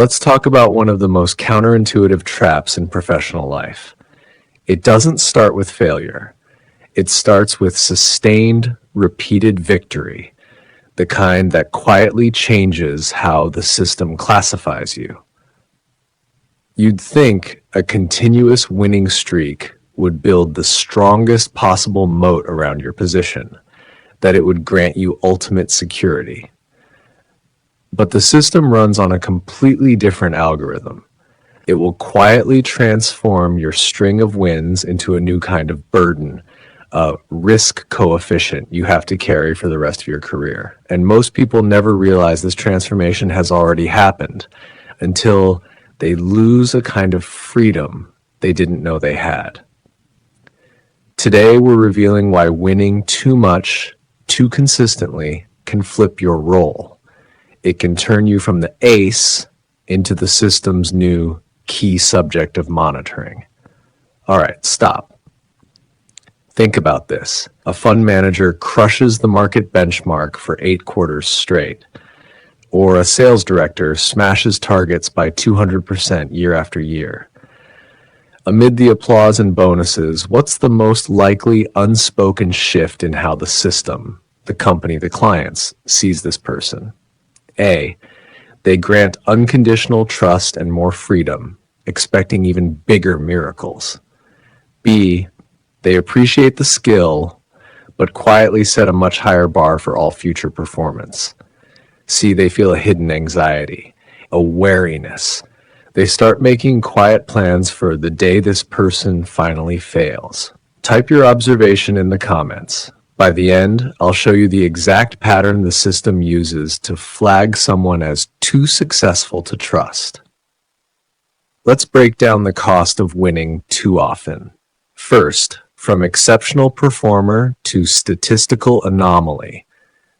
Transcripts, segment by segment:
Let's talk about one of the most counterintuitive traps in professional life. It doesn't start with failure. It starts with sustained, repeated victory, the kind that quietly changes how the system classifies you. You'd think a continuous winning streak would build the strongest possible moat around your position, that it would grant you ultimate security. But the system runs on a completely different algorithm. It will quietly transform your string of wins into a new kind of burden, a risk coefficient you have to carry for the rest of your career. And most people never realize this transformation has already happened until they lose a kind of freedom they didn't know they had. Today, we're revealing why winning too much, too consistently, can flip your role. It can turn you from the ace into the system's new key subject of monitoring. All right, stop. Think about this. A fund manager crushes the market benchmark for 8 quarters straight, or a sales director smashes targets by 200% year after year. Amid the applause and bonuses, what's the most likely unspoken shift in how the system, the company, the clients, sees this person? A, they grant unconditional trust and more freedom, expecting even bigger miracles. B, they appreciate the skill, but quietly set a much higher bar for all future performance. C, they feel a hidden anxiety, a wariness. They start making quiet plans for the day this person finally fails. Type your observation in the comments. By the end, I'll show you the exact pattern the system uses to flag someone as too successful to trust. Let's break down the cost of winning too often. First, from exceptional performer to statistical anomaly.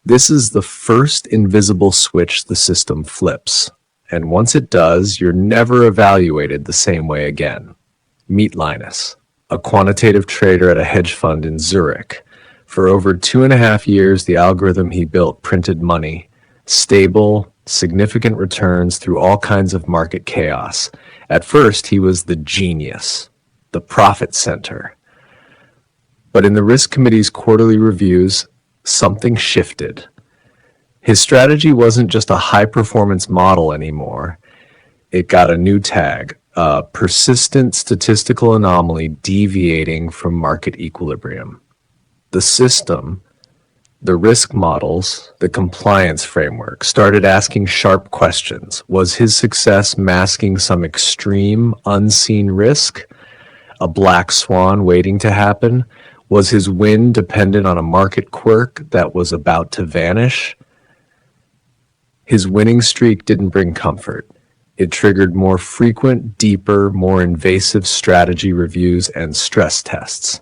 This is the first invisible switch the system flips. And once it does, you're never evaluated the same way again. Meet Linus, a quantitative trader at a hedge fund in Zurich. For over 2.5 years, the algorithm he built printed money, stable, significant returns through all kinds of market chaos. At first, he was the genius, the profit center. But in the risk committee's quarterly reviews, something shifted. His strategy wasn't just a high-performance model anymore. It got a new tag, a persistent statistical anomaly deviating from market equilibrium. The system, the risk models, the compliance framework started asking sharp questions. Was his success masking some extreme, unseen risk? A black swan waiting to happen? Was his win dependent on a market quirk that was about to vanish? His winning streak didn't bring comfort. It triggered more frequent, deeper, more invasive strategy reviews and stress tests.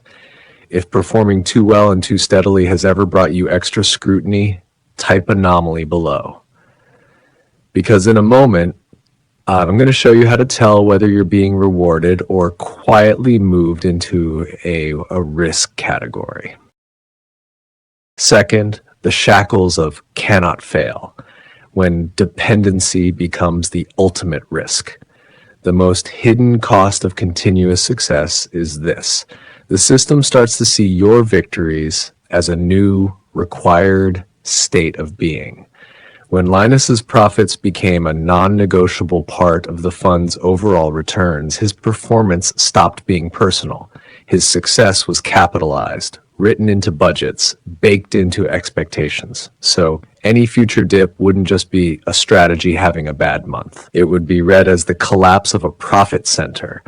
If performing too well and too steadily has ever brought you extra scrutiny, type anomaly below. Because in a moment, I'm going to show you how to tell whether you're being rewarded or quietly moved into a risk category. Second, the shackles of cannot fail. When dependency becomes the ultimate risk. The most hidden cost of continuous success is this. The system starts to see your victories as a new, required state of being. When Linus's profits became a non-negotiable part of the fund's overall returns, his performance stopped being personal. His success was capitalized, written into budgets, baked into expectations. So any future dip wouldn't just be a strategy having a bad month. It would be read as the collapse of a profit center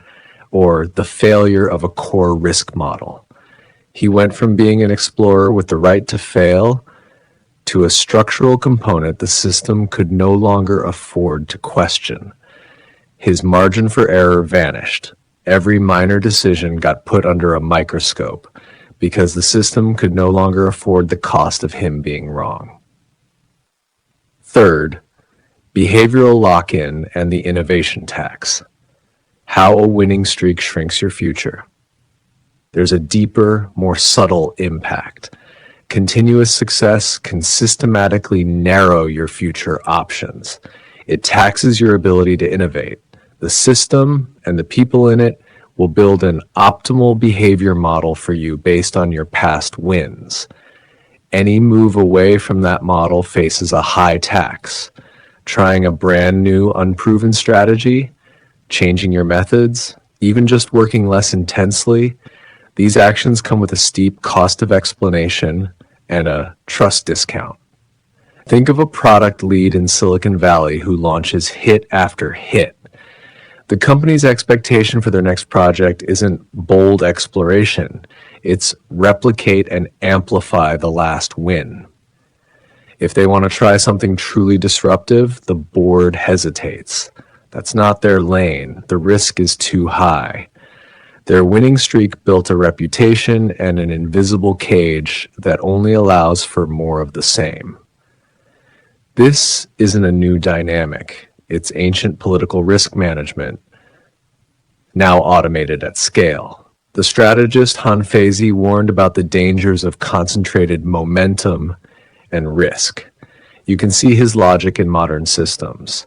or the failure of a core risk model. He went from being an explorer with the right to fail to a structural component the system could no longer afford to question. His margin for error vanished. Every minor decision got put under a microscope because the system could no longer afford the cost of him being wrong. Third, behavioral lock-in and the innovation tax. How a winning streak shrinks your future. There's a deeper, more subtle impact. Continuous success can systematically narrow your future options. It taxes your ability to innovate. The system and the people in it will build an optimal behavior model for you based on your past wins. Any move away from that model faces a high tax. Trying a brand new, unproven strategy, changing your methods, even just working less intensely, these actions come with a steep cost of explanation and a trust discount. Think of a product lead in Silicon Valley who launches hit after hit. The company's expectation for their next project isn't bold exploration, it's replicate and amplify the last win. If they want to try something truly disruptive, the board hesitates. That's not their lane. The risk is too high. Their winning streak built a reputation and an invisible cage that only allows for more of the same. This isn't a new dynamic. It's ancient political risk management, now automated at scale. The strategist Hanfezi warned about the dangers of concentrated momentum and risk. You can see his logic in modern systems.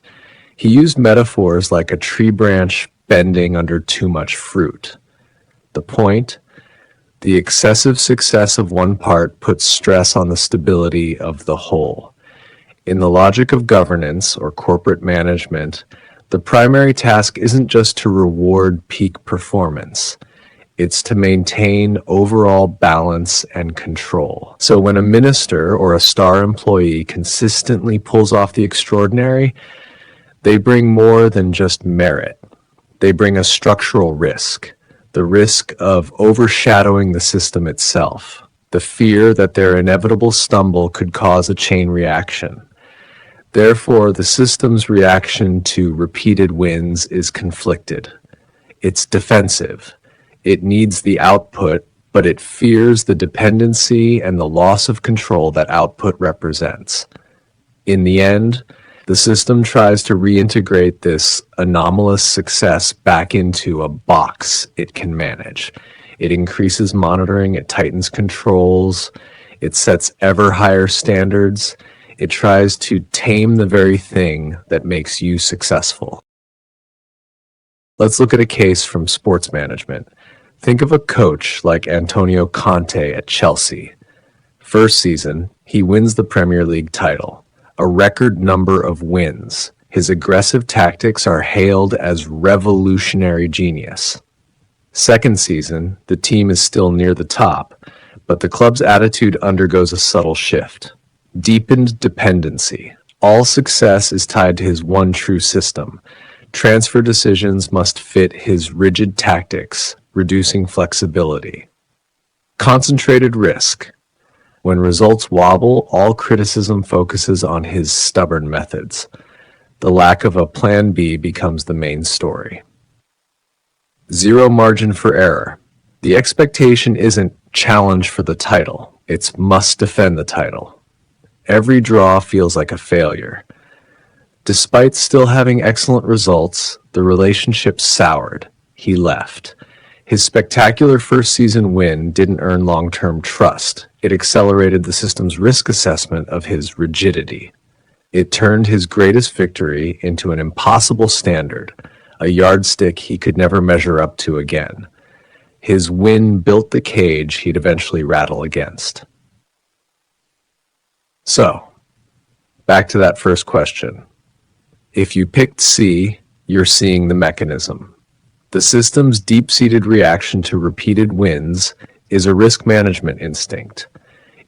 He used metaphors like a tree branch bending under too much fruit. The point? The excessive success of one part puts stress on the stability of the whole. In the logic of governance or corporate management, the primary task isn't just to reward peak performance. It's to maintain overall balance and control. So when a minister or a star employee consistently pulls off the extraordinary, they bring more than just merit. They bring a structural risk, the risk of overshadowing the system itself, the fear that their inevitable stumble could cause a chain reaction. Therefore, the system's reaction to repeated wins is conflicted. It's defensive. It needs the output, but it fears the dependency and the loss of control that output represents. In the end, the system tries to reintegrate this anomalous success back into a box it can manage. It increases monitoring, it tightens controls, it sets ever higher standards. It tries to tame the very thing that makes you successful. Let's look at a case from sports management. Think of a coach like Antonio Conte at Chelsea. First season, he wins the Premier League title, a record number of wins. His aggressive tactics are hailed as revolutionary genius. Second season, the team is still near the top, but the club's attitude undergoes a subtle shift. Deepened dependency. All success is tied to his one true system. Transfer decisions must fit his rigid tactics, reducing flexibility. Concentrated risk. When results wobble, all criticism focuses on his stubborn methods. The lack of a plan B becomes the main story. Zero margin for error. The expectation isn't challenge for the title, it's must defend the title. Every draw feels like a failure. Despite still having excellent results, the relationship soured. He left. His spectacular first season win didn't earn long-term trust. It accelerated the system's risk assessment of his rigidity. It turned his greatest victory into an impossible standard, a yardstick he could never measure up to again. His win built the cage he'd eventually rattle against. So, back to that first question. If you picked C, you're seeing the mechanism. The system's deep-seated reaction to repeated wins is a risk management instinct.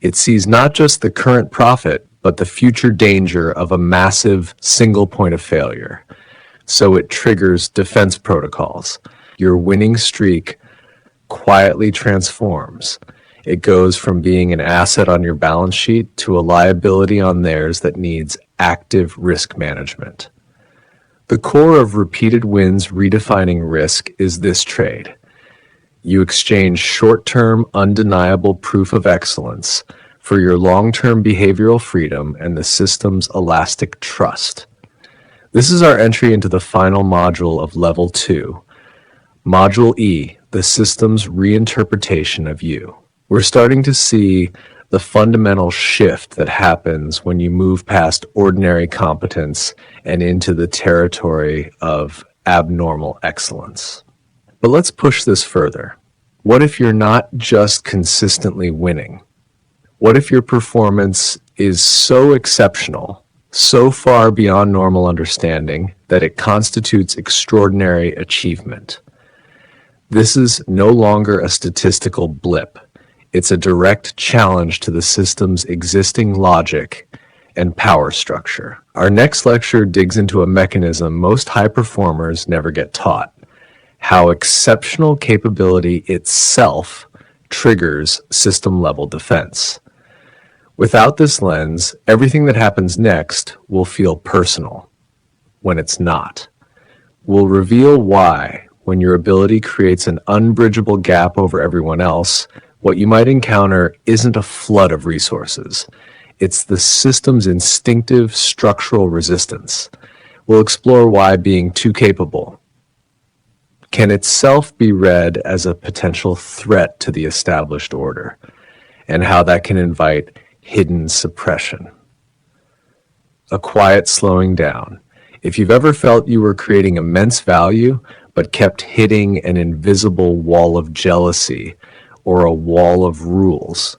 It sees not just the current profit, but the future danger of a massive single point of failure. So it triggers defense protocols. Your winning streak quietly transforms. It goes from being an asset on your balance sheet to a liability on theirs that needs active risk management. The core of repeated wins redefining risk is this trade. You exchange short-term, undeniable proof of excellence for your long-term behavioral freedom and the system's elastic trust. This is our entry into the final module of Level 2, Module E, the system's reinterpretation of you. We're starting to see the fundamental shift that happens when you move past ordinary competence and into the territory of abnormal excellence. But let's push this further. What if you're not just consistently winning? What if your performance is so exceptional, so far beyond normal understanding, that it constitutes extraordinary achievement? This is no longer a statistical blip. It's a direct challenge to the system's existing logic and power structure. Our next lecture digs into a mechanism most high performers never get taught: how exceptional capability itself triggers system-level defense. Without this lens, everything that happens next will feel personal, when it's not. We'll reveal why, when your ability creates an unbridgeable gap over everyone else, what you might encounter isn't a flood of resources. It's the system's instinctive structural resistance. We'll explore why being too capable can itself be read as a potential threat to the established order, and how that can invite hidden suppression. A quiet slowing down. If you've ever felt you were creating immense value, but kept hitting an invisible wall of jealousy or a wall of rules,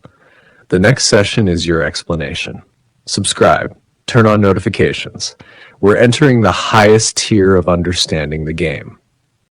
the next session is your explanation. Subscribe, turn on notifications. We're entering the highest tier of understanding the game.